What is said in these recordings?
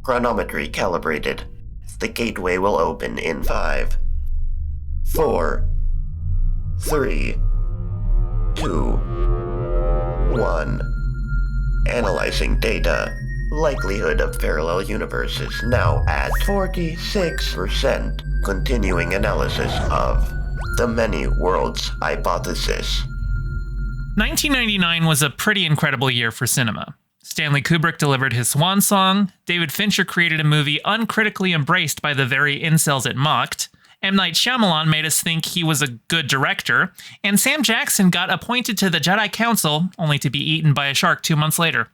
Chronometry calibrated. The gateway will open in 5, 4, 3, 2, 1. Analyzing data. Likelihood of parallel universes now at 46%. Continuing analysis of the many worlds hypothesis. 1999 was a pretty incredible year for cinema. Stanley Kubrick delivered his swan song, David Fincher created a movie uncritically embraced by the very incels it mocked, M. Night Shyamalan made us think he was a good director, and Sam Jackson got appointed to the Jedi Council, only to be eaten by a shark 2 months later.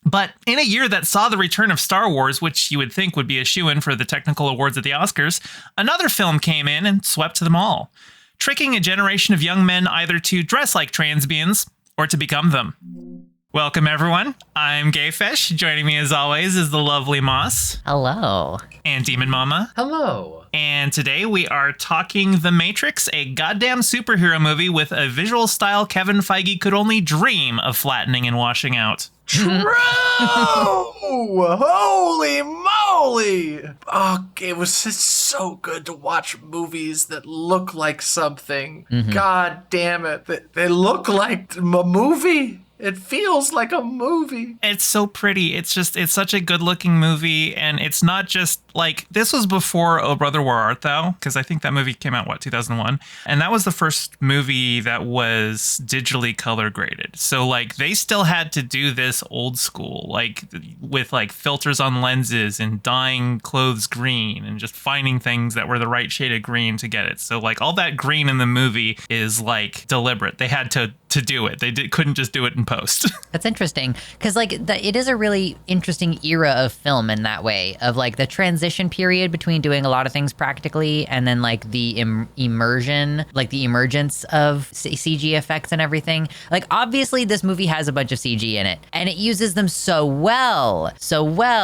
But in a year that saw the return of Star Wars, which you would think would be a shoo-in for the technical awards at the Oscars, another film came in and swept them all, tricking a generation of young men either to dress like transbians or to become them. Welcome, everyone. I'm Gayfish. Joining me, as always, is the lovely Moss. Hello. And DemonMama. Hello. And today we are talking The Matrix, a goddamn superhero movie with a visual style Kevin Feige could only dream of flattening and washing out. True! Holy moly! Oh, it was just so good to watch movies that look like something. Mm-hmm. God damn it. They look like a movie. It feels like a movie. It's so pretty. It's such a good looking movie. And it's not just like, this was before Oh Brother, Where Art Thou? Because I think that movie came out, 2001? And that was the first movie that was digitally color graded. So like they still had to do this old school, like with like filters on lenses and dyeing clothes green and just finding things that were the right shade of green to get it. So like all that green in the movie is like deliberate. They had to do it. They couldn't just do it in post. That's interesting because like it is a really interesting era of film in that way, of like the transition period between doing a lot of things practically and then like the immersion, like the emergence of CG effects and everything. Like obviously this movie has a bunch of CG in it and it uses them so well,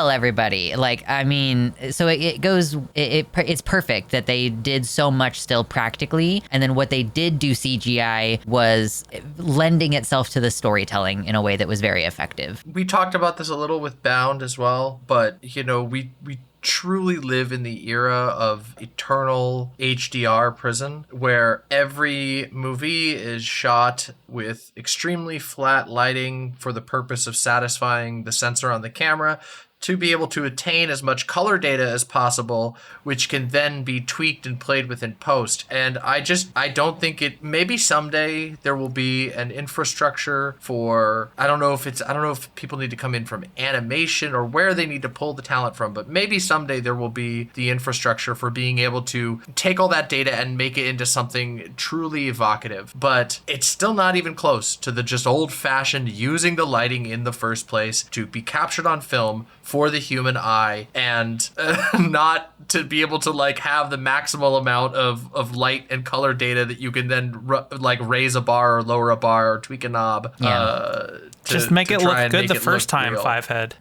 everybody. Like, I mean, so it's perfect that they did so much still practically. And then what they did do CGI was lending itself to the storytelling in a way that was very effective. We talked about this a little with Bound as well, but you know, we truly live in the era of eternal HDR prison, where every movie is shot with extremely flat lighting for the purpose of satisfying the sensor on the camera to be able to attain as much color data as possible, which can then be tweaked and played with in post. And I don't think maybe someday there will be an infrastructure for, I don't know if people need to come in from animation or where they need to pull the talent from, but maybe someday there will be the infrastructure for being able to take all that data and make it into something truly evocative. But it's still not even close to the just old-fashioned using the lighting in the first place to be captured on film for the human eye and not to be able to like have the maximal amount of light and color data that you can then like raise a bar or lower a bar or tweak a knob. Yeah. Just make it look good the first time, Fivehead.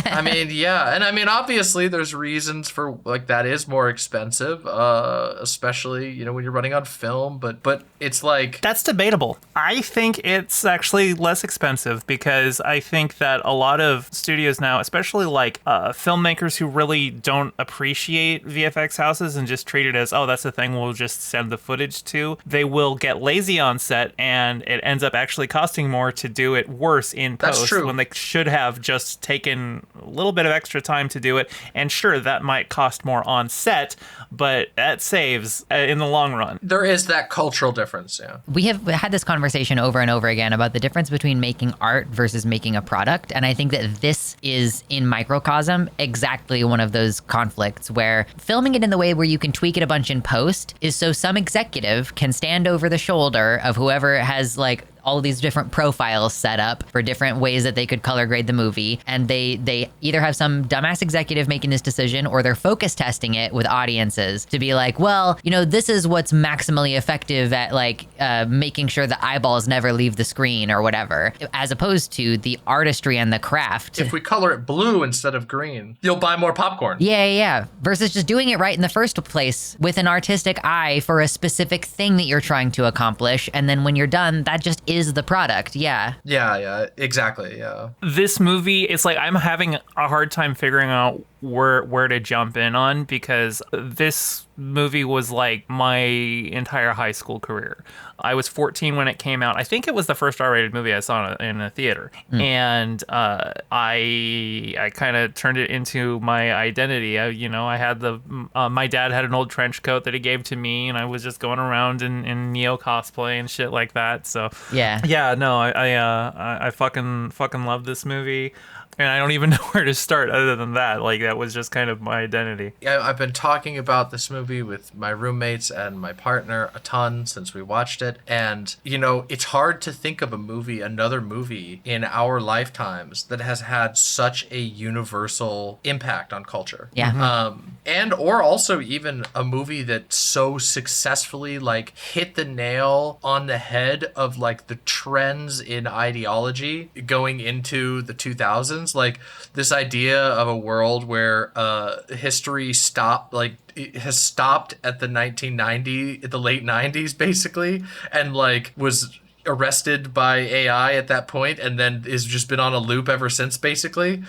I mean, yeah. And I mean, obviously there's reasons for like that is more expensive, especially, you know, when you're running on film, but it's like... That's debatable. I think it's actually less expensive because I think that a lot of studios now, especially like filmmakers who really don't appreciate VFX houses and just treat it as, oh, that's the thing we'll just send the footage to, they will get lazy on set and it ends up actually costing more to do it worse in post when they should have just taken a little bit of extra time to do it. And sure, that might cost more on set, but that saves in the long run. There is that cultural difference, yeah. We have had this conversation over and over again about the difference between making art versus making a product. And I think that this is, in microcosm, exactly one of those conflicts where filming it in the way where you can tweak it a bunch in post is so some executive can stand over the shoulder of whoever has like all of these different profiles set up for different ways that they could color grade the movie. And they either have some dumbass executive making this decision or they're focus testing it with audiences to be like, well, you know, this is what's maximally effective at like making sure the eyeballs never leave the screen or whatever, as opposed to the artistry and the craft. If we color it blue instead of green, you'll buy more popcorn. Yeah. Versus just doing it right in the first place with an artistic eye for a specific thing that you're trying to accomplish. And then when you're done, that just is the product. Yeah. Yeah, exactly. Yeah. This movie, it's like I'm having a hard time figuring out where to jump in on, because this movie was like my entire high school career. I was 14 when it came out. I think it was the first R-rated movie I saw in a theater. And I kind of turned it into my identity. I had my dad had an old trench coat that he gave to me, and I was just going around in Neo cosplay and shit like that. So yeah, no, I fucking love this movie. And I don't even know where to start other than that. Like, that was just kind of my identity. Yeah, I've been talking about this movie with my roommates and my partner a ton since we watched it. And, it's hard to think of another movie in our lifetimes that has had such a universal impact on culture. Yeah. Or also even a movie that so successfully, like, hit the nail on the head of, like, the trends in ideology going into the 2000s. Like, this idea of a world where history has stopped at the late 90s basically, and like was arrested by AI at that point, and then has just been on a loop ever since basically,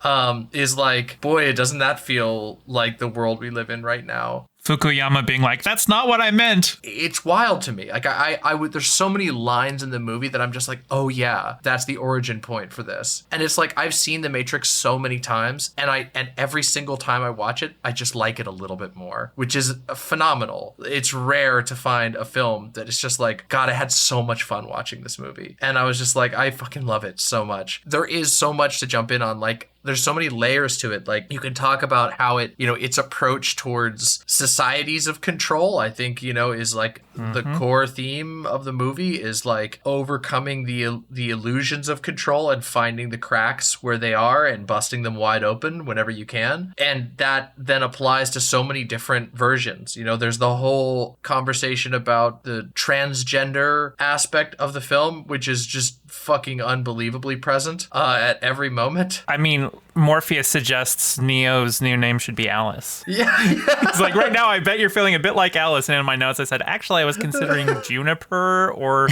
is like, boy, doesn't that feel like the world we live in right now. Fukuyama being like, that's not what I meant. It's wild to me. Like, I would, there's so many lines in the movie that I'm just like, oh yeah, that's the origin point for this. And it's like, I've seen The Matrix so many times, and every single time I watch it, I just like it a little bit more, which is phenomenal. It's rare to find a film that is just like, God, I had so much fun watching this movie. And I was just like, I fucking love it so much. There is so much to jump in on. Like, there's so many layers to it. Like, you can talk about how it, its approach towards societies of control, I think, is like the core theme of the movie is like overcoming the illusions of control and finding the cracks where they are and busting them wide open whenever you can. And that then applies to so many different versions. There's the whole conversation about the transgender aspect of the film, which is just fucking unbelievably present at every moment. I mean, Morpheus suggests Neo's new name should be Alice. Yeah. It's like, right now, I bet you're feeling a bit like Alice. And in my notes, I said, actually, I was considering Juniper or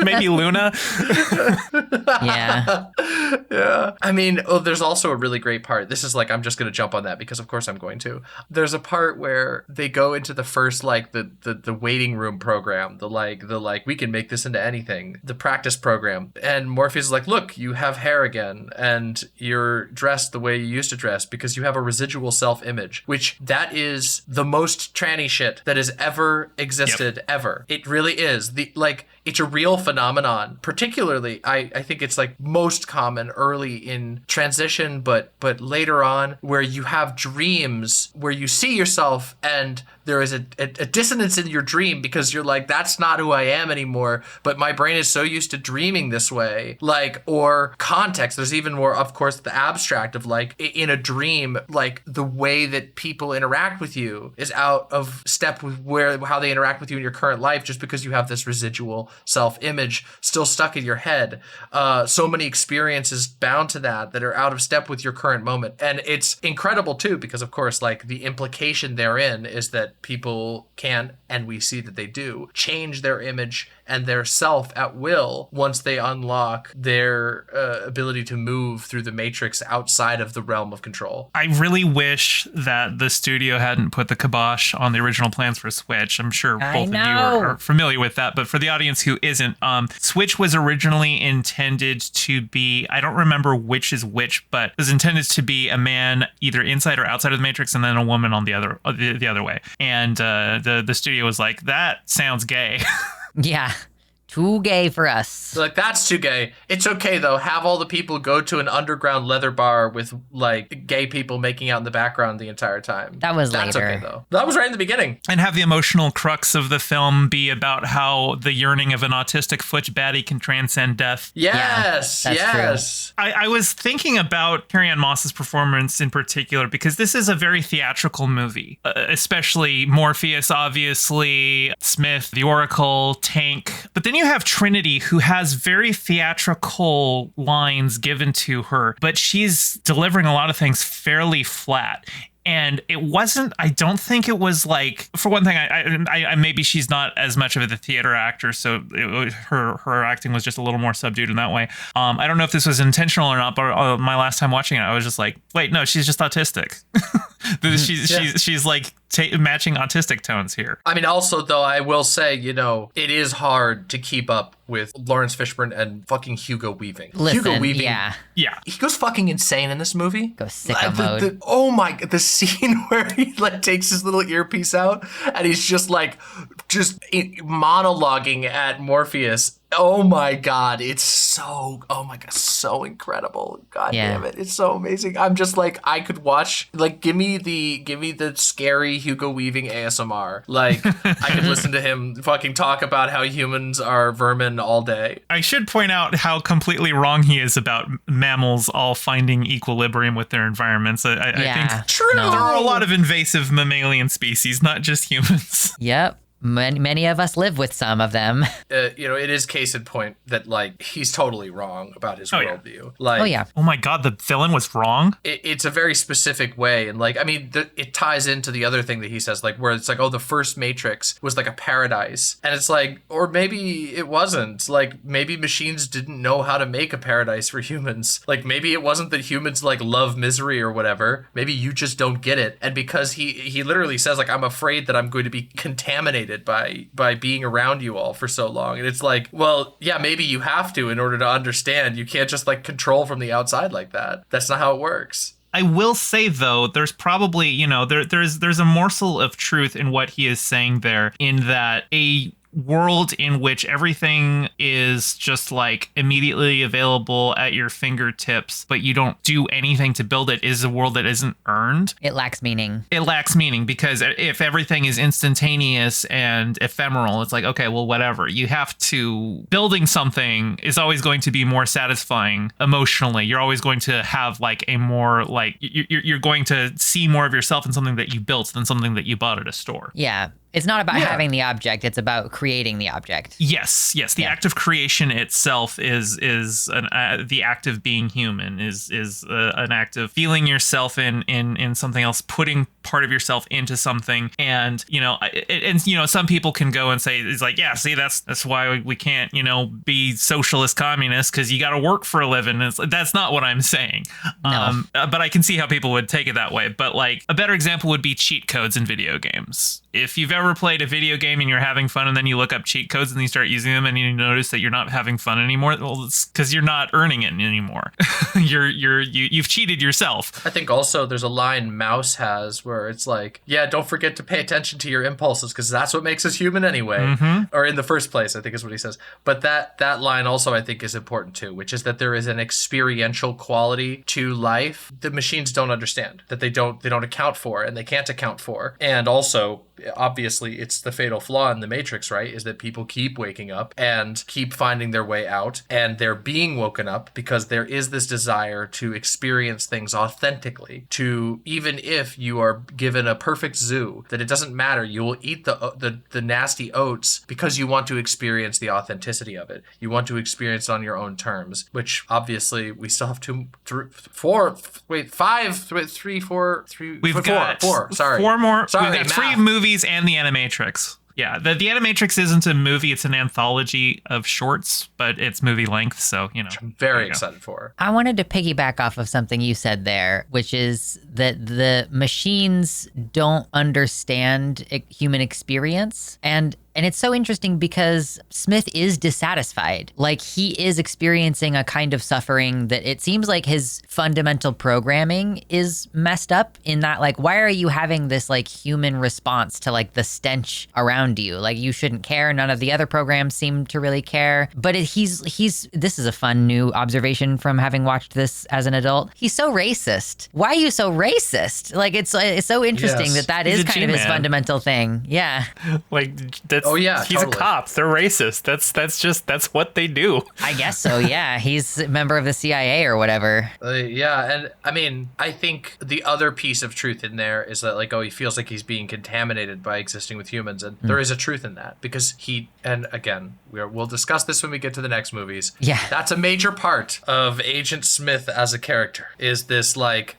maybe Luna. Yeah. Yeah. I mean, there's also a really great part. This is like, I'm just going to jump on that because of course I'm going to. There's a part where they go into the first, like the waiting room program, the we can make this into anything, the practice program. And Morpheus is like, look, you have hair again and you're dressed the way you used to dress because you have a residual self-image, which that is the most tranny shit that has ever existed. Yep. Ever. It really is. It's a real phenomenon. Particularly, I think it's like most common early in transition, but later on, where you have dreams where you see yourself and there is a dissonance in your dream because you're like, that's not who I am anymore, but my brain is so used to dreaming this way. Like, or context. There's even more, of course, the abstract of like, in a dream, like the way that people interact with you is out of step with how they interact with you in your current life, just because you have this residual self-image still stuck in your head. So many experiences bound to that are out of step with your current moment. And it's incredible too, because of course, like the implication therein is that people can, and we see that they do, change their image and their self at will once they unlock their ability to move through the matrix outside of the realm of control. I really wish that the studio hadn't put the kibosh on the original plans for Switch. I'm sure both of you are familiar with that, but for the audience who isn't, Switch was originally intended to be, I don't remember which is which, but it was intended to be a man either inside or outside of the matrix and then a woman on the other way. And the studio was like, that sounds gay. Yeah. Too gay for us. They're like, that's too gay. It's okay, though. Have all the people go to an underground leather bar with, like, gay people making out in the background the entire time. That's later. Okay, though. That was right in the beginning. And have the emotional crux of the film be about how the yearning of an autistic foot baddie can transcend death. Yes, yes. I was thinking about Carrie-Anne Moss's performance in particular, because this is a very theatrical movie, especially Morpheus, obviously, Smith, the Oracle, Tank. But then you have Trinity, who has very theatrical lines given to her, but she's delivering a lot of things fairly flat. And it wasn't, I don't think it was like, for one thing, I maybe she's not as much of a theater actor, so her acting was just a little more subdued in that way. I don't know if this was intentional or not, but my last time watching it, I was just like, wait, no, she's just autistic. She's like matching autistic tones here. I mean, also, though, I will say, it is hard to keep up with Lawrence Fishburne and fucking Hugo Weaving. Listen, Hugo Weaving, yeah. He goes fucking insane in this movie. Go sicko mode. Oh my, the scene where he like takes his little earpiece out and he's just monologuing at Morpheus. Oh my God, it's so incredible. God damn it. It's so amazing. I'm just like, I could watch, like, give me the scary Hugo Weaving ASMR. Like, I could listen to him fucking talk about how humans are vermin all day. I should point out how completely wrong he is about mammals all finding equilibrium with their environments. I think True. there are a lot of invasive mammalian species, not just humans. Yep. Many of us live with some of them. It is case in point that, like, he's totally wrong about his worldview. Like, oh, yeah. Oh my God, the villain was wrong? It's a very specific way. And, like, I mean, it ties into the other thing that he says, like, where it's like, oh, the first Matrix was like a paradise. And it's like, or maybe it wasn't. Like, maybe machines didn't know how to make a paradise for humans. Like, maybe it wasn't that humans, like, love misery or whatever. Maybe you just don't get it. And because he literally says, like, I'm afraid that I'm going to be contaminated by being around you all for so long. And it's like, well, yeah, maybe you have to in order to understand. You can't just like control from the outside like that. That's not how it works. I will say, though, there's probably, there's a morsel of truth in what he is saying there, in that a world in which everything is just like immediately available at your fingertips, but you don't do anything to build it, is a world that isn't earned. It lacks meaning. It lacks meaning because if everything is instantaneous and ephemeral, it's like, okay, well, whatever. You have to, building something is always going to be more satisfying emotionally. You're always going to have like a more like, you're going to see more of yourself in something that you built than something that you bought at a store. Yeah. It's not about having the object, it's about creating the object. Yes. The act of creation itself is the act of being human, is an act of feeling yourself in something else, putting part of yourself into something. And some people can go and say, it's like, yeah, see, that's why we can't be socialist communists, because you got to work for a living. That's not what I'm saying. No. But I can see how people would take it that way. But like a better example would be cheat codes in video games. If you've ever played a video game and you're having fun and then you look up cheat codes and you start using them and you notice that you're not having fun anymore, well, it's because you're not earning it anymore. You've cheated yourself. I think also there's a line Mouse has where it's like, yeah, don't forget to pay attention to your impulses because that's what makes us human anyway. Mm-hmm. Or in the first place, I think is what he says. But that line also I think is important too, which is that there is an experiential quality to life the machines don't understand, that they don't account for and they can't account for. And also, obviously, it's the fatal flaw in the Matrix, right? Is that people keep waking up and keep finding their way out, and they're being woken up because there is this desire to experience things authentically. To, even if you are given a perfect zoo, that it doesn't matter. You will eat the nasty oats because you want to experience the authenticity of it. You want to experience it on your own terms, which obviously we still have four. Sorry, We've got four more. Sorry, we've got 3 movies and the Animatrix. Yeah, the Animatrix isn't a movie, it's an anthology of shorts, but it's movie length, so, Which I'm very excited for. I wanted to piggyback off of something you said there, which is that the machines don't understand human experience. And it's so interesting because Smith is dissatisfied. Like, he is experiencing a kind of suffering that it seems like his fundamental programming is messed up, in that, like, why are you having this, like, human response to, like, the stench around you? Like, you shouldn't care. None of the other programs seem to really care. But this is a fun new observation from having watched this as an adult. He's so racist. Why are you so racist? Like, it's so interesting that is kind of his fundamental thing. Yeah. Like, Oh, yeah, he's totally. a cop. They're racist. That's what they do. I guess so, yeah. He's a member of the CIA or whatever. Yeah, and I mean, I think the other piece of truth in there is that, like, oh, he feels like he's being contaminated by existing with humans, and there is a truth in that, because and again, we'll discuss this when we get to the next movies. Yeah. That's a major part of Agent Smith as a character, is this, like,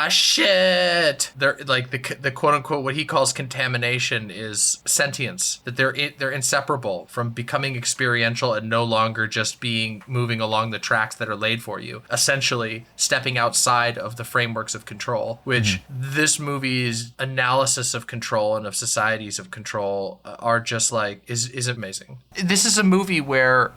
shit! They're, like, the quote-unquote, what he calls contamination is sentience, that they're inseparable from becoming experiential and no longer just moving along the tracks that are laid for you, essentially stepping outside of the frameworks of control, which this movie's analysis of control and of societies of control are just like is amazing. This is a movie where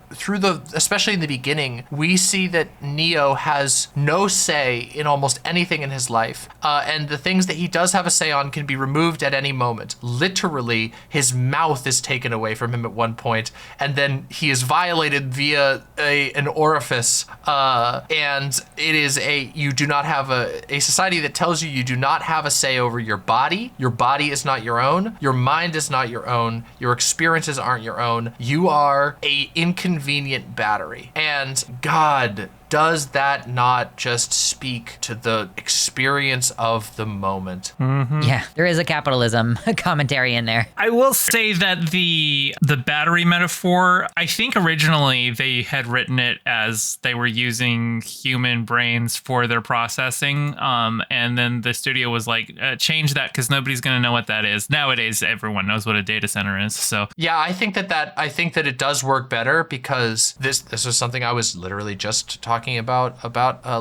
especially in the beginning, we see that Neo has no say in almost anything in his life, and the things that he does have a say on can be removed at any moment. Literally, his mouth is taken away from him at one point, and then he is violated via an orifice, and it is you do not have a society that tells you do not have a say over your body. Your body is not your own. Your mind is not your own. Your experiences aren't your own. You are a inconvenient battery. And God, does that not just speak to the experience of the moment? Yeah, there is a capitalism commentary in there. I will say that the battery metaphor, I think originally they had written it as they were using human brains for their processing, and then the studio was like, change that because nobody's going to know what that is. Nowadays, everyone knows what a data center is. So yeah, I think that it does work better, because this was something I was literally just talking about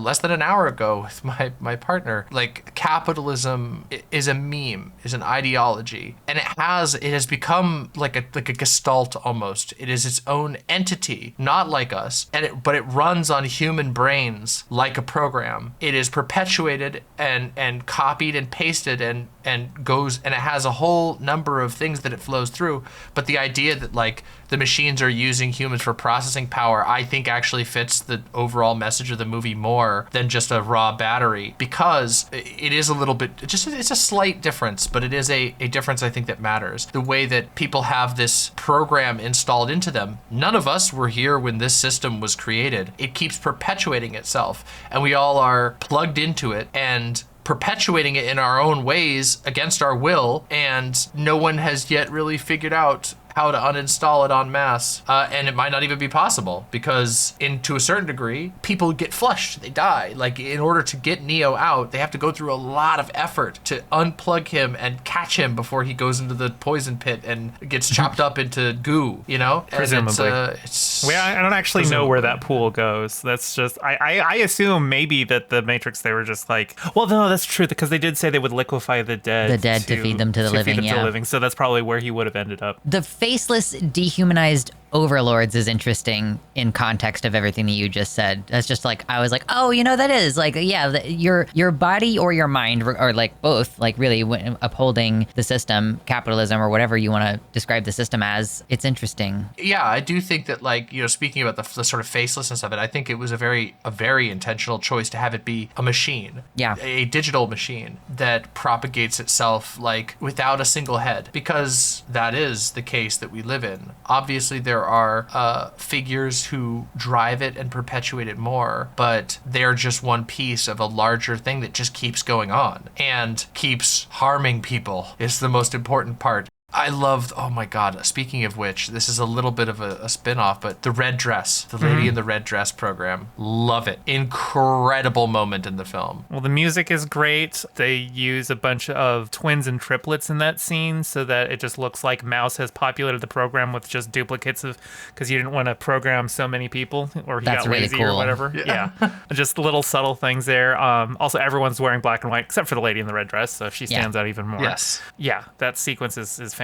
less than an hour ago with my partner. Like, capitalism is a meme, is an ideology, and it has become like a gestalt almost. It is its own entity, not like us, but it runs on human brains like a program. It is perpetuated and copied and pasted and goes, and it has a whole number of things that it flows through. But the idea that, like, the machines are using humans for processing power, I think actually fits the overall message of the movie more than just a raw battery, because it is a little bit, it's a slight difference, but it is a difference I think that matters. The way that people have this program installed into them, none of us were here when this system was created. It keeps perpetuating itself, and we all are plugged into it and perpetuating it in our own ways against our will, and no one has yet really figured out how to uninstall it en masse. And it might not even be possible, because to a certain degree, people get flushed, they die. Like, in order to get Neo out, they have to go through a lot of effort to unplug him and catch him before he goes into the poison pit and gets chopped up into goo, you know? Presumably. I don't actually know where that pool goes. That's just, I assume maybe that the Matrix, they were just like, well, no, that's true, because they did say they would liquefy the dead. To feed them to the living, so that's probably where he would have ended up. The faceless, dehumanized overlords is interesting in context of everything that you just said. That's just like, I was like, oh, that is like, yeah, your body or your mind, or like both, like really upholding the system, capitalism, or whatever you want to describe the system as. It's interesting. Yeah, I do think that, like, speaking about the sort of facelessness of it, I think it was a very intentional choice to have it be a machine. Yeah. A digital machine that propagates itself, like, without a single head, because that is the case that we live in. Obviously, there are figures who drive it and perpetuate it more, but they're just one piece of a larger thing that just keeps going on and keeps harming people. It's the most important part. I loved, oh my God, speaking of which, this is a little bit of a spin-off, but the red dress, the Lady in the Red Dress program, love it. Incredible moment in the film. Well, the music is great. They use a bunch of twins and triplets in that scene so that it just looks like Mouse has populated the program with just duplicates of, because he didn't want to program so many people, or he got lazy or whatever. Yeah. Just little subtle things there. Also, everyone's wearing black and white, except for the Lady in the Red Dress, so she stands out even more. Yes. Yeah, that sequence is fantastic.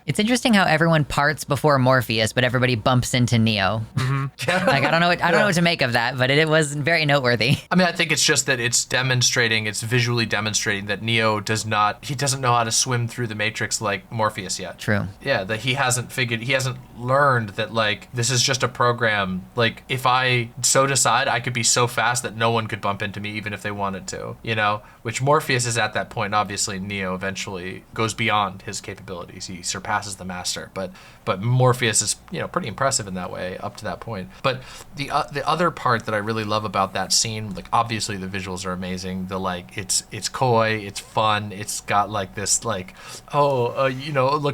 It's interesting how everyone parts before Morpheus, but everybody bumps into Neo. Like, I don't know what to make of that, but it was very noteworthy. I mean, I think it's just that it's visually demonstrating that Neo doesn't know how to swim through the Matrix like Morpheus yet. True. Yeah, that he hasn't learned that, like, this is just a program. Like, if I so decide, I could be so fast that no one could bump into me even if they wanted to, which Morpheus is at that point. Obviously, Neo eventually goes beyond his capabilities. abilities. He surpasses the master. But Morpheus is, pretty impressive in that way up to that point. But the other part that I really love about that scene, like obviously the visuals are amazing. The it's coy, it's fun. It's got like this look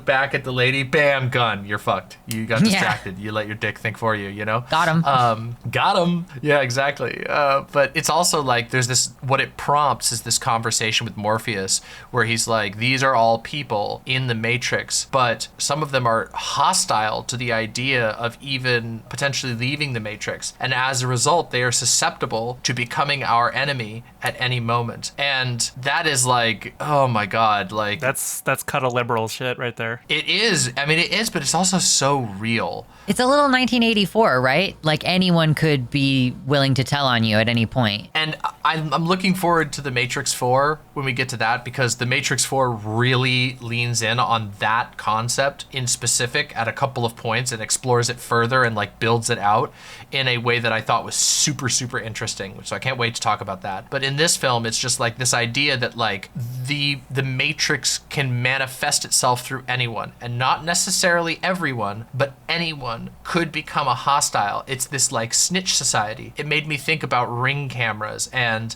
back at the lady, bam, gun, you're fucked. You got distracted. You let your dick think for you. Got him. Got him. Yeah, exactly. But it's also like there's this, what it prompts is this conversation with Morpheus where he's like, these are all people in the Matrix, but some of them are hostile to the idea of even potentially leaving the Matrix. And as a result, they are susceptible to becoming our enemy at any moment. And that is like, oh my God, like That's cut a liberal shit right there. it is. I mean, it is, but it's also so real. It's a little 1984, right? Like anyone could be willing to tell on you at any point. And I'm looking forward to The Matrix 4 when we get to that, because The Matrix 4 really leans in on that concept in specific at a couple of points and explores it further and like builds it out in a way that I thought was super, super interesting. So I can't wait to talk about that. But in this film, it's just like this idea that like the Matrix can manifest itself through anyone, and not necessarily everyone, but anyone could become a hostile. It's this like snitch society. It made me think about Ring cameras and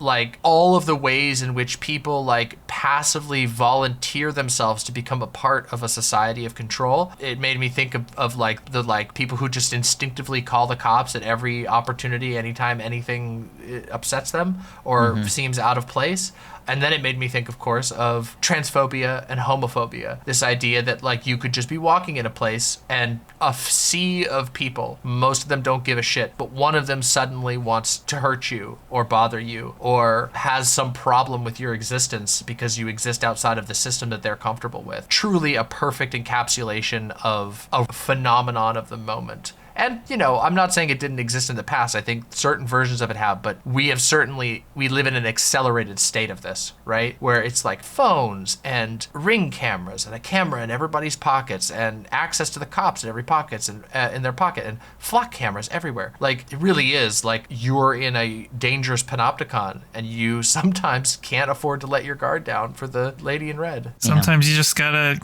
like all of the ways in which people like passively volunteer themselves to become a part of a society of control. It made me think of like the like people who just instinctively call the cops at every opportunity, anytime anything upsets them or seems out of place. And then it made me think, of course, of transphobia and homophobia. This idea that like you could just be walking in a place and a sea of people, most of them don't give a shit, but one of them suddenly wants to hurt you or bother you or has some problem with your existence because you exist outside of the system that they're comfortable with. Truly a perfect encapsulation of a phenomenon of the moment. And, I'm not saying it didn't exist in the past. I think certain versions of it have, but we live in an accelerated state of this, right? Where it's like phones and Ring cameras and a camera in everybody's pockets and access to the cops in every pockets and in their pocket and flock cameras everywhere. Like, it really is like you're in a dangerous panopticon and you sometimes can't afford to let your guard down for the lady in red. Sometimes you just gotta,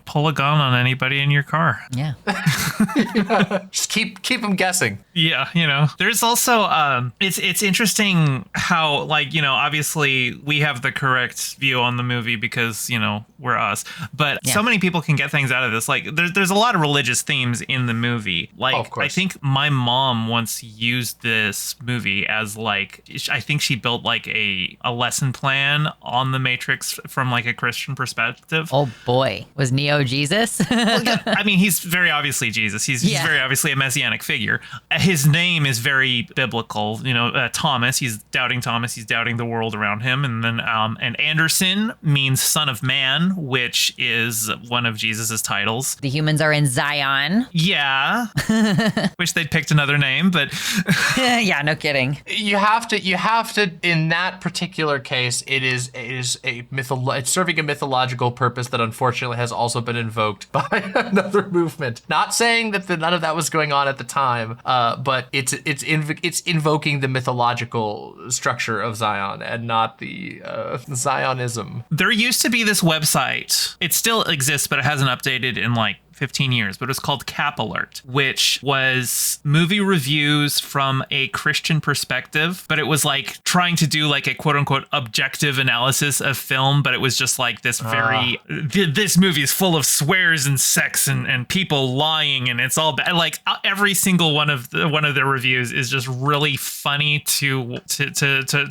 pull a gun on anybody in your car. Yeah. Just keep them guessing. Yeah, there's also it's interesting how like, obviously we have the correct view on the movie because, we're us. But so many people can get things out of this. Like there's a lot of religious themes in the movie. Like of course. I think my mom once used this movie as like, I think she built like a lesson plan on the Matrix from like a Christian perspective. Oh boy. Was Neo Jesus? Well, yeah, I mean, he's very obviously Jesus. He's very obviously a messianic figure. His name is very biblical. Thomas. He's doubting Thomas. He's doubting the world around him. And then and Anderson means son of man, which is one of Jesus's titles. The humans are in Zion. Yeah. Wish they'd picked another name, but Yeah, no kidding. You have to in that particular case, it's serving a mythological purpose that unfortunately has also been invoked by another movement. Not saying that none of that was going on at the time, but it's invoking the mythological structure of Zion and not the Zionism. there used to be this website. It still exists, but it hasn't updated in like 15 years, but it was called Cap Alert, which was movie reviews from a Christian perspective, but it was like trying to do like a quote unquote objective analysis of film, but it was just like this very, this movie is full of swears and sex and people lying and it's all bad. Like every single one of their reviews is just really funny to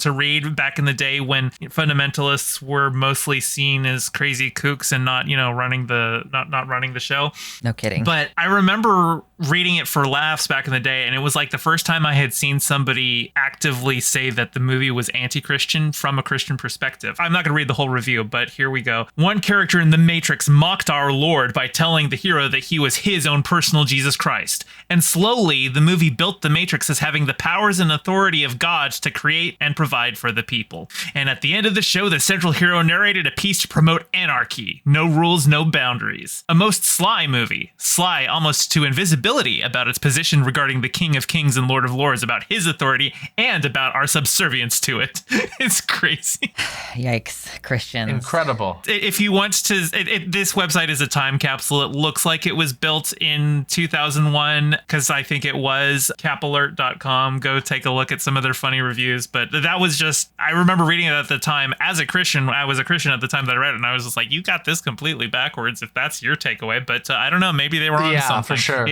read back in the day when fundamentalists were mostly seen as crazy kooks and not, running the show. No kidding. But I remember reading it for laughs back in the day, and it was like the first time I had seen somebody actively say that the movie was anti-Christian from a Christian perspective. I'm not going to read the whole review, but here we go. One character in The Matrix mocked our Lord by telling the hero that he was his own personal Jesus Christ. And slowly, the movie built The Matrix as having the powers and authority of God to create and provide for the people. And at the end of the show, the central hero narrated a piece to promote anarchy. No rules, no boundaries. A most sly sly movie. Sly almost to invisibility about its position regarding the King of Kings and Lord of Lords, about his authority and about our subservience to it. It's crazy. Yikes, Christians. Incredible. If you want to, this website is a time capsule. It looks like it was built in 2001 because I think it was capalert.com. Go take a look at some of their funny reviews. But that was just, I remember reading it at the time as a Christian. I was a Christian at the time that I read it, and I was just like, you got this completely backwards if that's your takeaway. But I don't know, maybe they were on something. For sure.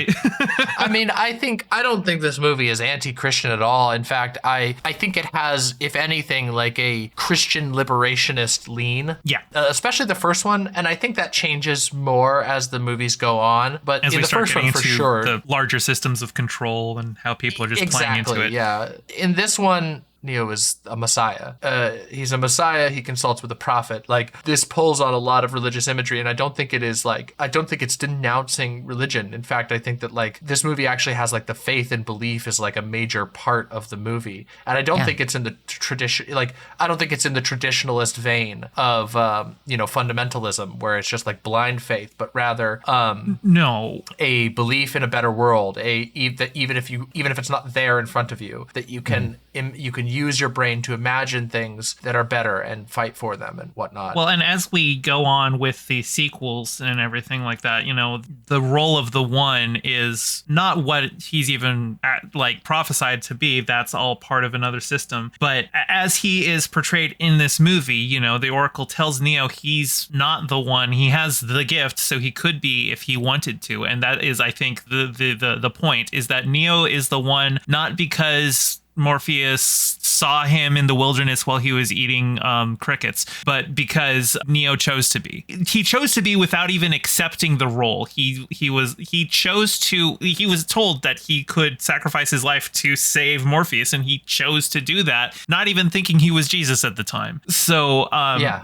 I mean, I don't think this movie is anti-Christian at all. In fact, I think it has, if anything, like a Christian liberationist lean. Yeah. Especially the first one, and I think that changes more as the movies go on. But as in we the start first getting one, for into sure, the larger systems of control and how people are just playing into it. Yeah. In this one, Neo is a messiah. He's a messiah. He consults with a prophet. Like, this pulls on a lot of religious imagery, and I don't think it's denouncing religion. In fact, I think that like this movie actually has like the faith and belief is like a major part of the movie, and I don't think it's in the tradition. Like, I don't think it's in the traditionalist vein of fundamentalism where it's just like blind faith, but rather no, a belief in a better world. That even if it's not there in front of you, that you can use your brain to imagine things that are better and fight for them and whatnot. Well, and as we go on with the sequels and everything like that, the role of the One is not what he's even prophesied to be. That's all part of another system. But as he is portrayed in this movie, the Oracle tells Neo he's not the One. He has the gift, so he could be if he wanted to. And that is, I think, the point is that Neo is the One, not because Morpheus saw him in the wilderness while he was eating crickets, but because Neo chose to be. He chose to be without even accepting the role. He was told that he could sacrifice his life to save Morpheus, and he chose to do that, not even thinking he was Jesus at the time. So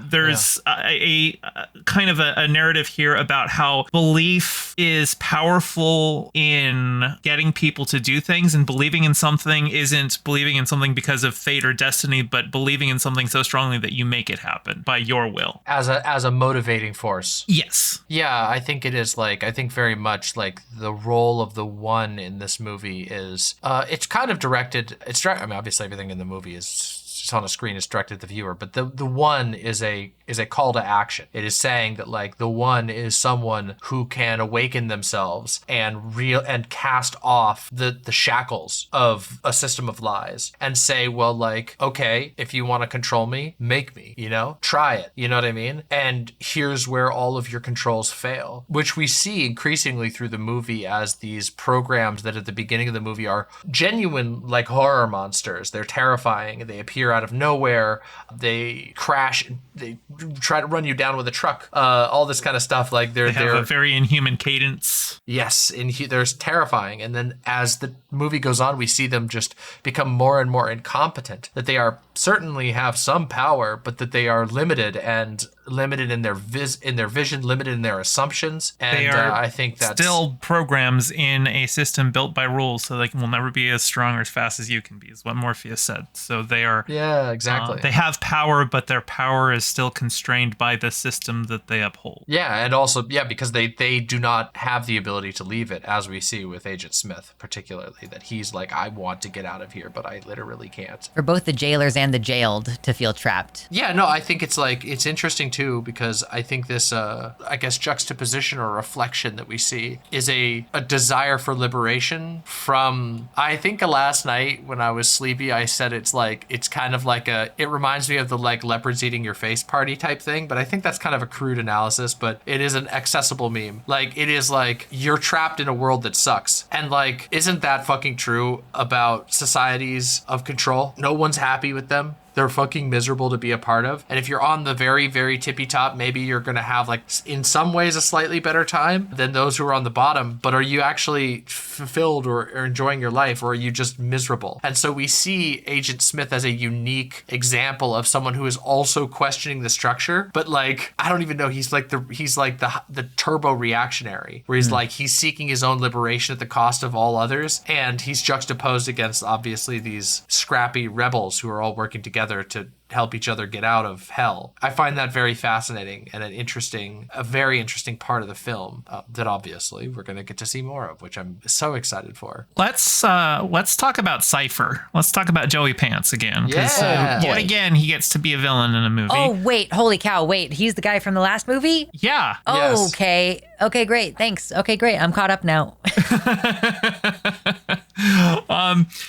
there's a kind of a narrative here about how belief is powerful in getting people to do things, and believing in something isn't believing in something because of fate or destiny, but believing in something so strongly that you make it happen by your will. As a motivating force. Yes. Yeah, I think it is I think very much like the role of the One in this movie is, it's kind of directed, I mean, obviously everything in the movie is just on a screen is directed at the viewer, but the One is a call to action. It is saying that like the One is someone who can awaken themselves and cast off the shackles of a system of lies and say, well, like, okay, if you want to control me, make me, try it. You know what I mean? And here's where all of your controls fail, which we see increasingly through the movie as these programs that at the beginning of the movie are genuine like horror monsters. They're terrifying. They appear out of nowhere. They crash. They try to run you down with a truck. All this kind of stuff. Like they have a very inhuman cadence. Yes, they're terrifying. And then as the movie goes on, we see them just become more and more incompetent. That they are certainly have some power, but that they are limited in their vision, limited in their assumptions. And they are I think that's still programs in a system built by rules, so they will never be as strong or as fast as you can be, is what Morpheus said. So they are exactly. They have power, but their power is still constrained by the system that they uphold. Yeah, and also because they do not have the ability to leave it, as we see with Agent Smith, particularly, that he's like, I want to get out of here, but I literally can't. For both the jailers and the jailed to feel trapped. Yeah, no, I think it's interesting too, because I think this, juxtaposition or reflection that we see is a desire for liberation from, I think last night when I was sleepy, I said it's kind of like it reminds me of the like leopards eating your face party type thing, but I think that's kind of a crude analysis, but it is an accessible meme. Like, it is like, you're trapped in a world that sucks. And like, isn't that fucking true about societies of control? No one's happy with them. They're fucking miserable to be a part of. And if you're on the very, very tippy top, maybe you're going to have like in some ways a slightly better time than those who are on the bottom. But are you actually fulfilled or enjoying your life, or are you just miserable? And so we see Agent Smith as a unique example of someone who is also questioning the structure. But like, I don't even know, he's like the turbo reactionary, where he's like, he's seeking his own liberation at the cost of all others. And he's juxtaposed against obviously these scrappy rebels who are all working together to help each other get out of hell. I find that very fascinating and a very interesting part of the film that obviously we're going to get to see more of, which I'm so excited for. Let's talk about Cypher. Let's talk about Joey Pants again. Yeah. Yet again, he gets to be a villain in a movie. Oh, wait. Holy cow. Wait. He's the guy from the last movie? Yeah. Oh, Yes. okay. Okay, great. Thanks. Okay, great. I'm caught up now.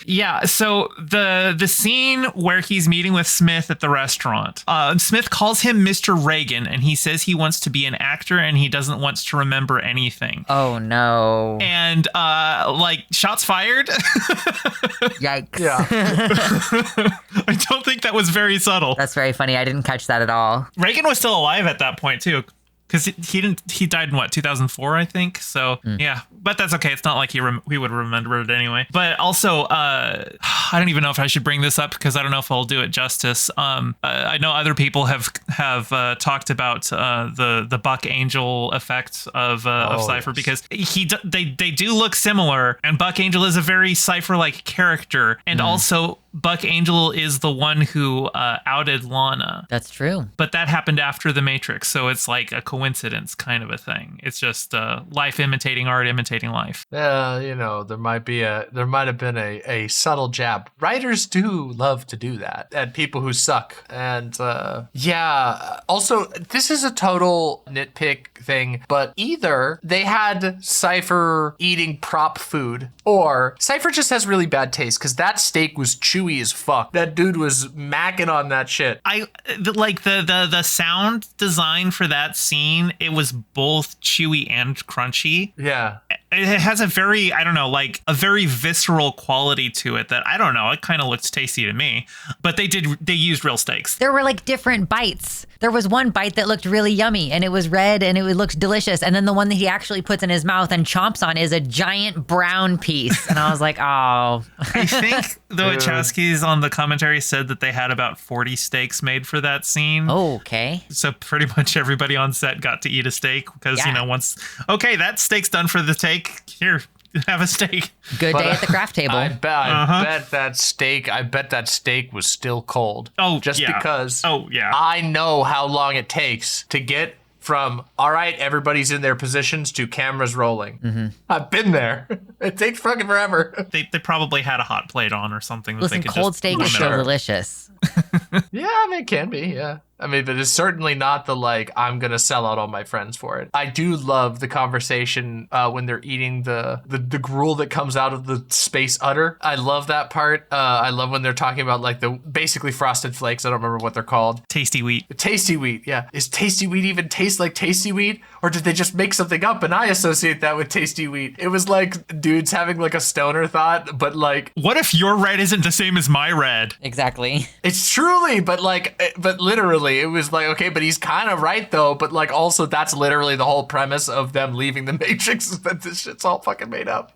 Yeah, so the scene where he's meeting with Smith at the restaurant, Smith calls him Mr. Reagan, and he says he wants to be an actor and he doesn't want to remember anything. Oh, no. And shots fired. Yikes. Yeah. I don't think that was very subtle. That's very funny. I didn't catch that at all. Reagan was still alive at that point too, because he died in 2004, I think. So yeah, but that's okay. It's not like he would remember it anyway. But also, I don't even know if I should bring this up because I don't know if I'll do it justice. I know other people have talked about the Buck Angel effect of Cypher, because they do look similar, and Buck Angel is a very Cypher-like character, and also Buck Angel is the one who outed Lana. That's true. But that happened after The Matrix, so it's like a coincidence kind of a thing. It's just life imitating art, imitating life. There might have been a subtle jab. Writers do love to do that at people who suck. And also, this is a total nitpick thing, but either they had Cypher eating prop food, or Cypher just has really bad taste, because that steak was chewy as fuck. That dude was macking on that shit. The sound design for that scene, it was both chewy and crunchy. Yeah. It has a very, I don't know, like a very visceral quality to it that, I don't know, it kind of looks tasty to me. But they used real steaks. There were like different bites. There was one bite that looked really yummy and it was red and it looked delicious. And then the one that he actually puts in his mouth and chomps on is a giant brown piece. And I was like, oh. I think the Wachowskis on the commentary said that they had about 40 steaks made for that scene. Oh, okay. So pretty much everybody on set got to eat a steak because, okay, that steak's done for the take. Here, have a steak. Good day at the craft table. I bet that steak was still cold. Oh, just yeah. because. Oh, yeah. I know how long it takes to get from, all right, everybody's in their positions, to cameras rolling. Mm-hmm. I've been there. It takes fucking forever. They probably had a hot plate on or something. Listen, cold steak is so delicious. Yeah, I mean, it can be, yeah. I mean, but it's certainly not the, I'm going to sell out all my friends for it. I do love the conversation when they're eating the gruel that comes out of the space udder. I love that part. I love when they're talking about, the basically Frosted Flakes. I don't remember what they're called. Tasty wheat. Tasty wheat, yeah. Is tasty wheat even taste like tasty wheat? Or did they just make something up and I associate that with tasty wheat? It was like dudes having, a stoner thought, but, what if your red isn't the same as my red? Exactly. It's truly, but literally. It was okay, but he's kind of right though. But also that's literally the whole premise of them leaving the Matrix, is that this shit's all fucking made up.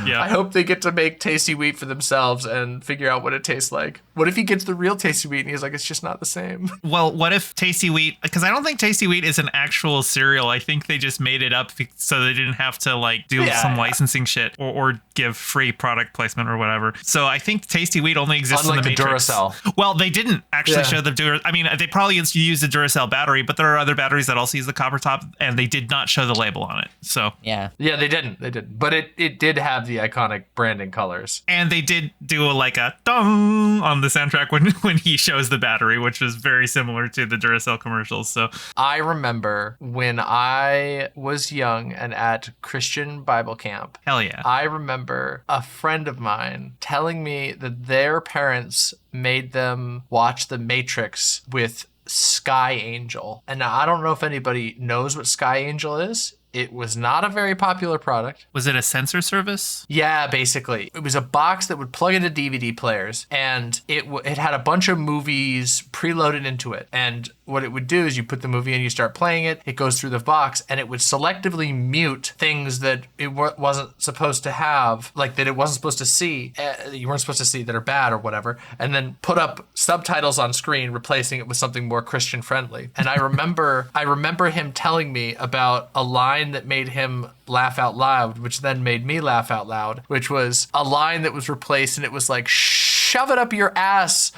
Yeah. I hope they get to make tasty wheat for themselves and figure out what it tastes like. What if he gets the real tasty wheat and he's like, it's just not the same? Well, what if tasty wheat? Because I don't think tasty wheat is an actual cereal. I think they just made it up so they didn't have to do some licensing shit or give free product placement or whatever. So I think tasty wheat only exists Unlike in the Matrix. Duracell. Well, they didn't actually show the Duracell. I mean, they probably used the Duracell battery, but there are other batteries that also use the copper top, and they did not show the label on it. So yeah, they didn't. But it did have the iconic branding colors, and they did do a dong on the soundtrack when he shows the battery, which was very similar to the Duracell commercials. So I remember when I was young and at Christian Bible camp. Hell yeah. I remember a friend of mine telling me that their parents made them watch The Matrix with Sky Angel. And now I don't know if anybody knows what Sky Angel is. It was not a very popular product. Was it a sensor service? Yeah, basically. It was a box that would plug into DVD players, and it had a bunch of movies preloaded into it. And what it would do is you put the movie in, you start playing it, it goes through the box, and it would selectively mute things that it wasn't supposed to have, that it wasn't supposed to see, you weren't supposed to see that are bad or whatever, and then put up subtitles on screen, replacing it with something more Christian friendly. And I remember him telling me about a line that made him laugh out loud, which then made me laugh out loud, which was a line that was replaced, and it was like, shh. shove it up your ass,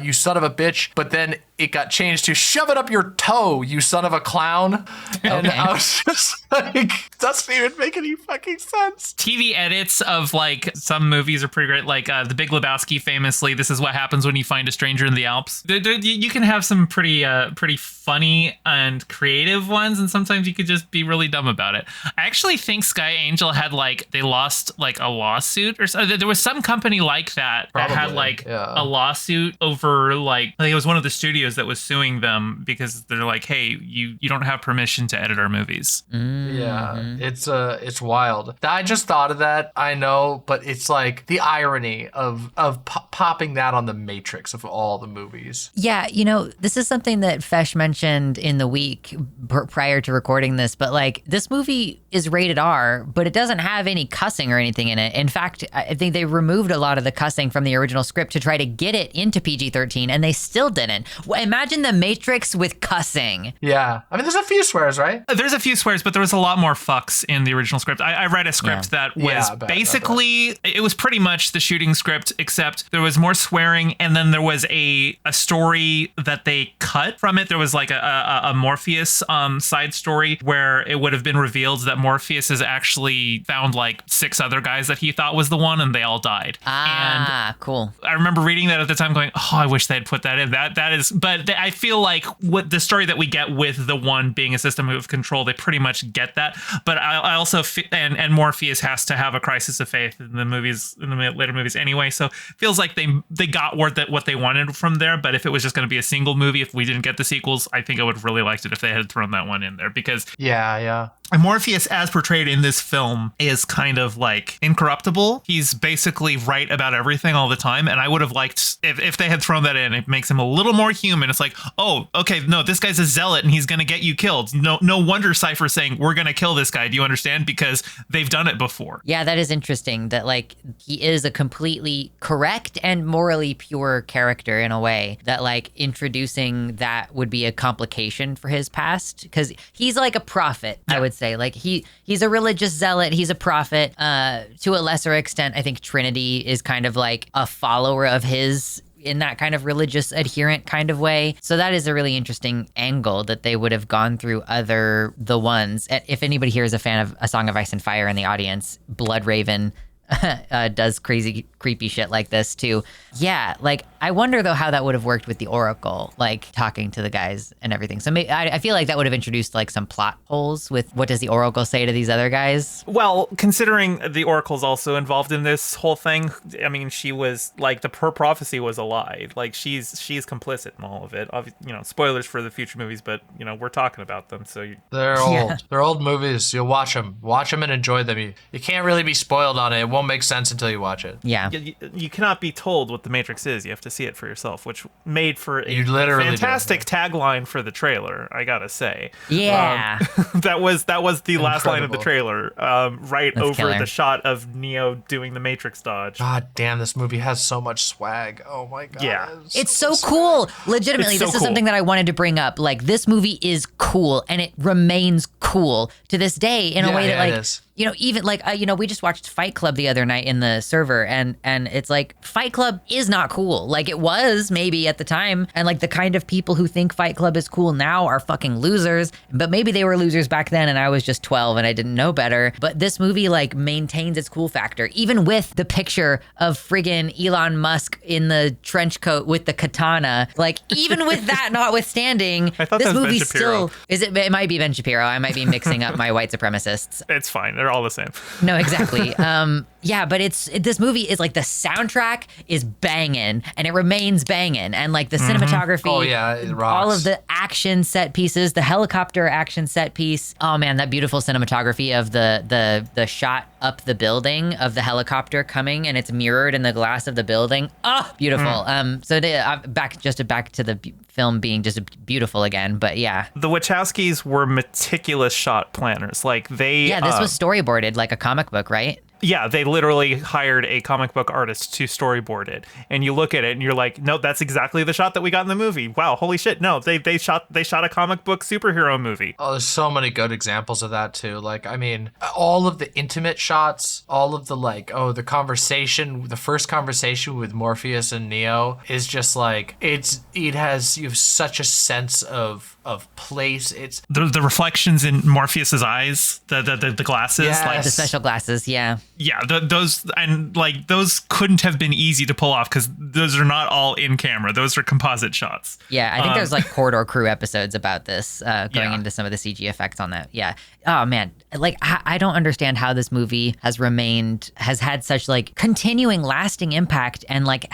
you son of a bitch. But then it got changed to shove it up your toe, you son of a clown. And I was just like, doesn't even make any fucking sense. TV edits of like some movies are pretty great. Like The Big Lebowski, famously, this is what happens when you find a stranger in the Alps. You can have some pretty funny and creative ones, and sometimes you could just be really dumb about it. I actually think Sky Angel had like, they lost like a lawsuit or so. There was some company like that Probably, that had like a lawsuit over like, I think it was one of the studios that was suing them because they're like, hey, you don't have permission to edit our movies. Yeah, it's wild. I just thought of that, I know, but it's like the irony of popping that on the Matrix of all the movies. Yeah, you know, this is something that Fesh mentioned in the week prior to recording this, but like this movie is rated R, but it doesn't have any cussing or anything in it. In fact, I think they removed a lot of the cussing from the original script to try to get it into PG-13, and they still didn't. Imagine the Matrix with cussing. Yeah. I mean, there's a few swears, right? There's a few swears, but there was a lot more fucks in the original script. I read a script that was basically, it was pretty much the shooting script, except there was more swearing, and then there was a story that they cut from it. There was like a Morpheus side story where it would have been revealed that Morpheus has actually found like 6 other guys that he thought was the one, and they all died. Cool. I remember reading that at the time going, oh, I wish they'd put that in. That is, but I feel like what the story that we get with the one being a system of control, they pretty much get that. But I also, and Morpheus has to have a crisis of faith in the movies, in the later movies anyway. So it feels like they got what they wanted from there. But if it was just going to be a single movie, if we didn't get the sequels, I think I would have really liked it if they had thrown that one in there, because Morpheus, as portrayed in this film, is kind of like incorruptible. He's basically right about everything all the time. And I would have liked if they had thrown that in. It makes him a little more human. It's like, oh, okay, no, this guy's a zealot and he's going to get you killed. No wonder Cypher's saying, we're going to kill this guy. Do you understand? Because they've done it before. Yeah, that is interesting that like he is a completely correct and morally pure character in a way that like introducing that would be a complication for his past, because he's like a prophet, I would say. Like he's a religious zealot. He's a prophet. To a lesser extent, I think Trinity is kind of like a follower of his in that kind of religious adherent kind of way. So that is a really interesting angle that they would have gone through the ones. If anybody here is a fan of A Song of Ice and Fire in the audience, Blood Raven does crazy, creepy shit like this too. Yeah, like I wonder though how that would have worked with the Oracle, like talking to the guys and everything. So I feel like that would have introduced like some plot holes with what does the Oracle say to these other guys? Well, considering the Oracle's also involved in this whole thing, I mean, she was like her prophecy was a lie. Like she's complicit in all of it. You know, spoilers for the future movies, but you know we're talking about them, so they're old. Yeah. They're old movies. You'll watch them and enjoy them. You can't really be spoiled on it. It won't make sense until you watch it. Yeah. You cannot be told what the Matrix is. You have to see it for yourself, which made for a fantastic tagline for the trailer, I gotta say. Yeah. That was the last line of the trailer, right That's over killer. the shot of Neo doing the Matrix dodge. God damn, this movie has so much swag. Oh my God. Yeah. It's so cool. Legitimately, It's so this is cool. something that I wanted to bring up. Like, this movie is cool, and it remains cool to this day in a way that, like, it is. you know, even like, we just watched Fight Club the other night in the server, and it's like, Fight Club is not cool. Like, it was maybe at the time, and like the kind of people who think Fight Club is cool now are fucking losers, but maybe they were losers back then and I was just 12 and I didn't know better. But this movie like maintains its cool factor, even with the picture of friggin' Elon Musk in the trench coat with the katana. Like, even with that notwithstanding, I thought this that was movie Ben Shapiro. still is it might be Ben Shapiro. I might be mixing up my white supremacists. It's fine. They're all the same. No, exactly. Yeah, but this movie is like the soundtrack is banging and it remains banging, and like the cinematography, Oh, yeah, it rocks. all of the action set pieces, the helicopter action set piece. Oh man, that beautiful cinematography of the shot up the building of the helicopter coming and it's mirrored in the glass of the building. Oh, beautiful. So back to the film being just beautiful again, but yeah. The Wachowskis were meticulous shot planners. Like they Yeah, this was storyboarded like a comic book, right? Yeah, they literally hired a comic book artist to storyboard it. And you look at it and you're like, no, that's exactly the shot that we got in the movie. Wow, holy shit. No, they shot a comic book superhero movie. Oh, there's so many good examples of that too. Like, I mean, all of the intimate shots, all of the the first conversation with Morpheus and Neo is just like, you have such a sense of place. It's the reflections in Morpheus's eyes, the glasses, Yes. like The special glasses, yeah. yeah, those couldn't have been easy to pull off because those are not all in camera. Those are composite shots. Yeah, I think there's like Corridor Crew episodes about this, going into some of the CG effects on that. Yeah. Oh man, like I don't understand how this movie has had such like continuing lasting impact and like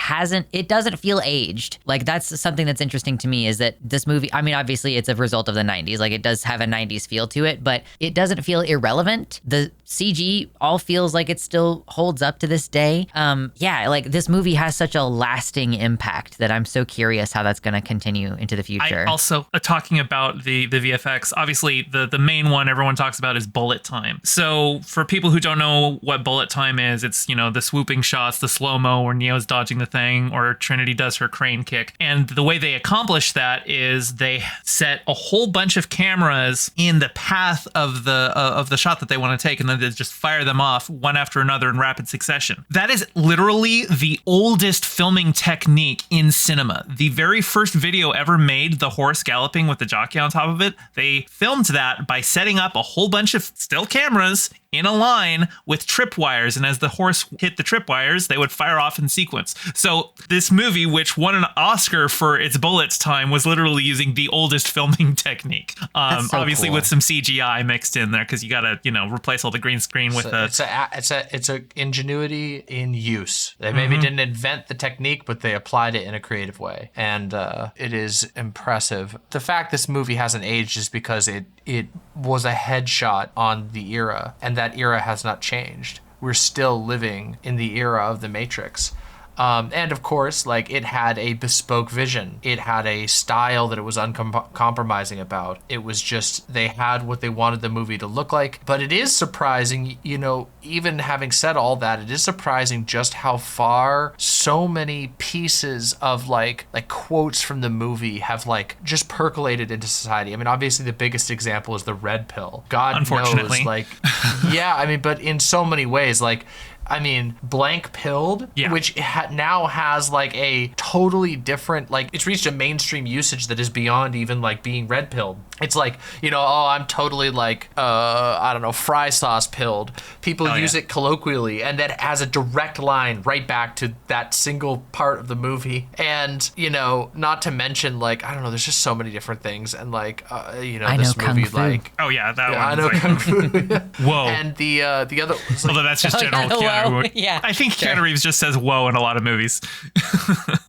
it doesn't feel aged. Like that's something that's interesting to me is that this movie, I mean, obviously it's a result of the 90s. Like it does have a 90s feel to it, but it doesn't feel irrelevant. The CG all feels like it still holds up to this day. Yeah, like this movie has such a lasting impact that I'm so curious how that's going to continue into the future. I also talking about the VFX, obviously the main one everyone talks about is bullet time. So for people who don't know what bullet time is, it's, you know, the swooping shots, the slow-mo where Neo's dodging the thing or Trinity does her crane kick. And the way they accomplish that is they set a whole bunch of cameras in the path of the shot that they want to take, and then they just fire them off one after another in rapid succession. That is literally the oldest filming technique in cinema. The very first video ever made, the horse galloping with the jockey on top of it, they filmed that by setting up a whole bunch of still cameras in a line with tripwires, and as the horse hit the tripwires, they would fire off in sequence. So this movie, which won an Oscar for its bullets time, was literally using the oldest filming technique. That's so obviously cool. with some CGI mixed in there because you got to, you know, replace all the green screen with it's a ingenuity in use. They maybe didn't invent the technique, but they applied it in a creative way, and it is impressive. The fact this movie hasn't aged is because it was a headshot on the era, and that era has not changed. We're still living in the era of the Matrix. And of course, like, it had a bespoke vision. It had a style that it was uncompromising about. It was just, they had what they wanted the movie to look like. But it is surprising, you know, even having said all that, it is surprising just how far so many pieces of like quotes from the movie have like just percolated into society. I mean, obviously the biggest example is the red pill. God Unfortunately. knows, like, yeah, I mean, but in so many ways, like, I mean, blank pilled, Yeah. which now has like a totally different, like, it's reached a mainstream usage that is beyond even like being red pilled. It's like, you know, oh, I'm totally like, I don't know, fry sauce pilled. People use it colloquially, and that has a direct line right back to that single part of the movie. And, you know, not to mention, like, I don't know, there's just so many different things. And like, you know, I this know movie, Kung Fu. like, oh yeah, that I one. know Kung Fu. Whoa. And the other, it's like, Although that's just Oh, yeah, general the Keanu. whoa. Yeah, I think sure. Keanu Reeves just says "whoa" in a lot of movies.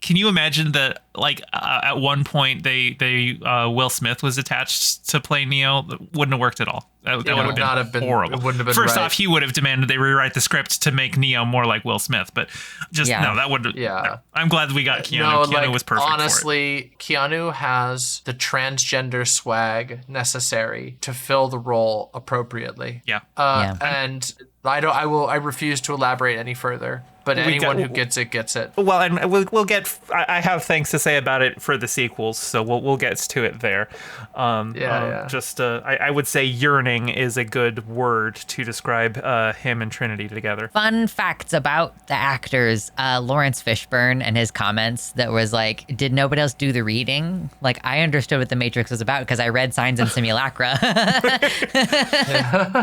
Can you imagine that? Like at one point, they Will Smith was attached to play Neo. That wouldn't have worked at all. That would would not have been horrible. It wouldn't have been First right. off, he would have demanded they rewrite the script to make Neo more like Will Smith. But just Yeah. no, that would. Yeah. No. I'm glad we got Keanu. No, Keanu like, was perfect for it. honestly, Keanu has the transgender swag necessary to fill the role appropriately. Yeah. Yeah. And I refuse to elaborate any further. But anyone who gets it gets it. Well, and we'll get. I have things to say about it for the sequels, so we'll get to it there. Yeah. Just I would say yearning is a good word to describe him and Trinity together. Fun facts about the actors. Lawrence Fishburne and his comments that was like, did nobody else do the reading? Like, I understood what The Matrix was about because I read Signs and Simulacra.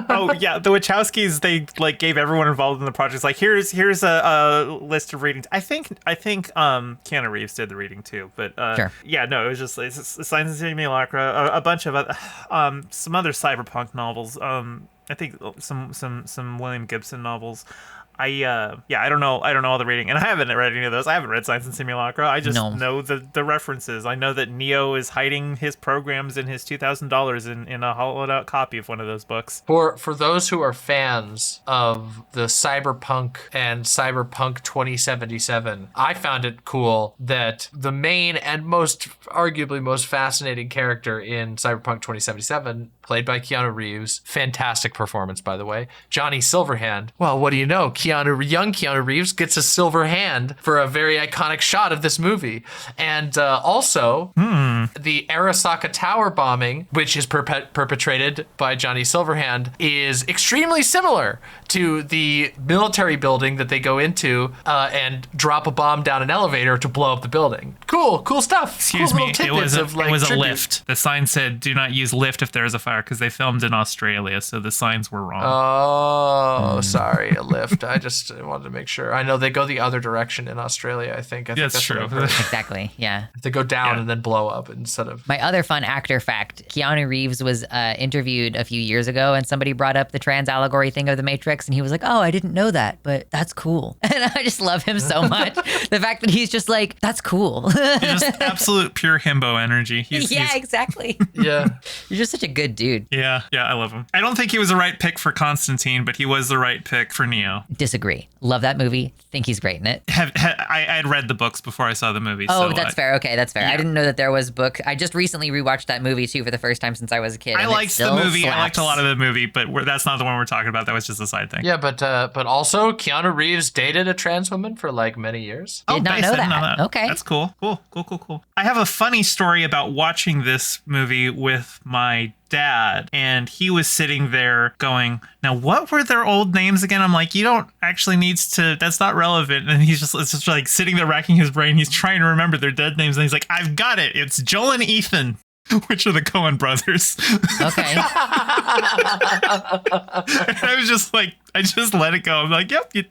Oh yeah, the Wachowskis, they like gave everyone involved in the project like here's a list of readings. I think Keanu Reeves did the reading too, but Sure. Yeah, no, it was just like, Signs and Simulacra, a bunch of some other cyberpunk novels. I think some William Gibson novels. I don't know all the reading, and I haven't read any of those. I haven't read Science and Simulacra. I just know the references. I know that Neo is hiding his programs and his $2,000 in a hollowed out copy of one of those books. For those who are fans of the Cyberpunk and Cyberpunk 2077, I found it cool that the main and arguably most fascinating character in Cyberpunk 2077, played by Keanu Reeves, fantastic performance, by the way, Johnny Silverhand. Well, what do you know? Young Keanu Reeves gets a silver hand for a very iconic shot of this movie. And also, the Arasaka Tower bombing, which is perpetrated by Johnny Silverhand, is extremely similar to the military building that they go into and drop a bomb down an elevator to blow up the building. Cool stuff. Excuse me, it was a lift. The sign said, do not use lift if there is a fire, because they filmed in Australia, so the signs were wrong. Oh, sorry, a lift. I just wanted to make sure. I know they go the other direction in Australia, I think. That's true. Exactly, yeah. They go down and then blow up instead of... My other fun actor fact, Keanu Reeves was interviewed a few years ago, and somebody brought up the trans allegory thing of the Matrix, and he was like, oh, I didn't know that, but that's cool. And I just love him so much. The fact that he's just like, that's cool. Just absolute pure himbo energy. He's exactly. Yeah. You're just such a good dude. Yeah, I love him. I don't think he was the right pick for Constantine, but he was the right pick for Neo. Disagree. Love that movie. Think he's great in it. I had read the books before I saw the movie. Oh, that's fair. Okay, that's fair. Yeah. I didn't know that there was a book. I just recently rewatched that movie too for the first time since I was a kid. I liked the movie. Slaps. I liked a lot of the movie, but that's not the one we're talking about. That was just a side thing. Yeah, but also Keanu Reeves dated a trans woman for like many years. Did not know that. Okay. That's cool. Cool. I have a funny story about watching this movie with my dad, and he was sitting there going, now what were their old names again? I'm like, you don't actually need to, that's not relevant. And it's just like sitting there racking his brain. He's trying to remember their dead names, and he's like, I've got it. It's Joel and Ethan, which are the Coen brothers. Okay. And I was just like, I just let it go. I'm like, yep, you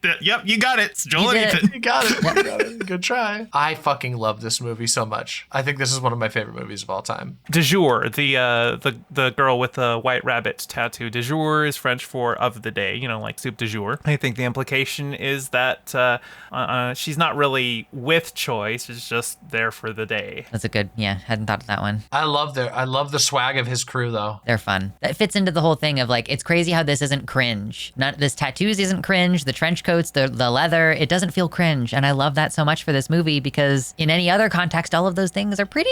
got it. It's Joel and Ethan. You got it. Good try. I fucking love this movie so much. I think this is one of my favorite movies of all time. De jour, the girl with the white rabbit tattoo. De jour is French for of the day, like soup de jour. I think the implication is that she's not really with choice. She's just there for the day. That's a good, hadn't thought of that one. I love the swag of his crew, though. They're fun. That fits into the whole thing of like, it's crazy how this isn't cringe. This tattoos isn't cringe. The trench coats, the leather, it doesn't feel cringe. And I love that so much for this movie, because in any other context, all of those things are pretty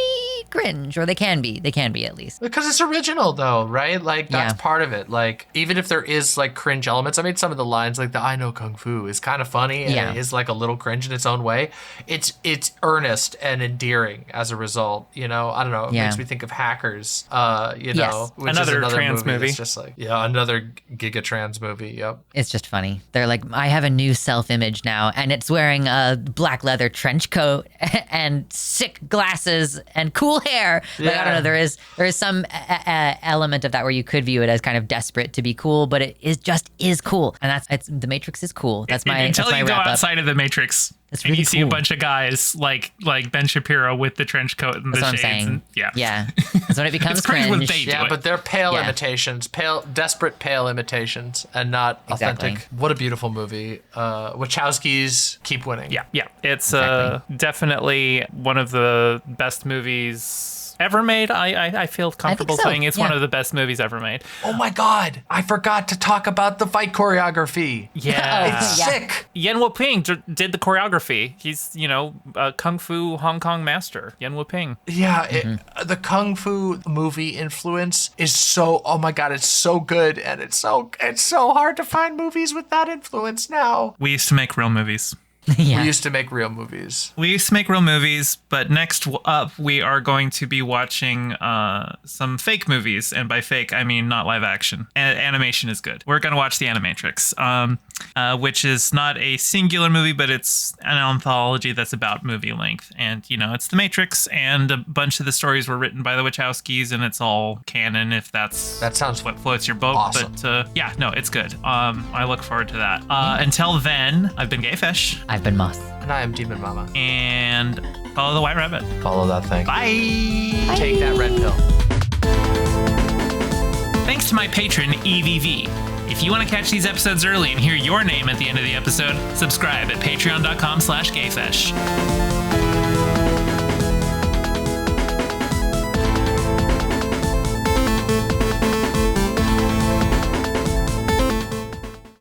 cringe, or they can be at least. Because it's original, though, right? Like, that's part of it. Like, even if there is like cringe elements, I mean, some of the lines, like the I know Kung Fu is kind of funny, and it is like a little cringe in its own way. It's earnest and endearing as a result, I don't know. It makes me think of Hackers, which another is another trans movie. It's just like, another giga trans movie. Yep. It's just funny. They're like, I have a new self-image now, and it's wearing a black leather trench coat and sick glasses and cool hair. Like, I don't know. There is some element of that where you could view it as kind of desperate to be cool, but it is cool, and the Matrix is cool. That's my until you go wrap-up. Outside of the Matrix. It's really and you see cool. a bunch of guys like Ben Shapiro with the trench coat and That's the what I'm shades. saying. Yeah. That's when it becomes It's cringe when cringe. they do it. But they're pale imitations, desperate pale imitations, and not Exactly. authentic. What a beautiful movie. Wachowskis keep winning. Yeah. It's Exactly. definitely one of the best movies ever made. I feel comfortable so, saying it's one yeah. of the best movies ever made. Oh my God, I forgot to talk about the fight choreography. Yeah. It's sick. Yen Wu-ping did the choreography. He's, a Kung Fu Hong Kong master. Yen Wu-ping. Yeah, the Kung Fu movie influence is so, oh my God, it's so good. And it's so hard to find movies with that influence now. We used to make real movies. Yeah. We used to make real movies. But next up, we are going to be watching some fake movies. And by fake, I mean not live action. Animation is good. We're going to watch The Animatrix, which is not a singular movie, but it's an anthology that's about movie length. And, it's The Matrix, and a bunch of the stories were written by the Wachowskis, and it's all canon if that sounds what floats your boat. Awesome. But it's good. I look forward to that. Until then, I've been Gayfish. I've been Moss. And I am DemonMama. And follow the White Rabbit. Follow that thing. Bye. Take that red pill. Thanks to my patron, EVV. If you want to catch these episodes early and hear your name at the end of the episode, subscribe at patreon.com/gayfesh.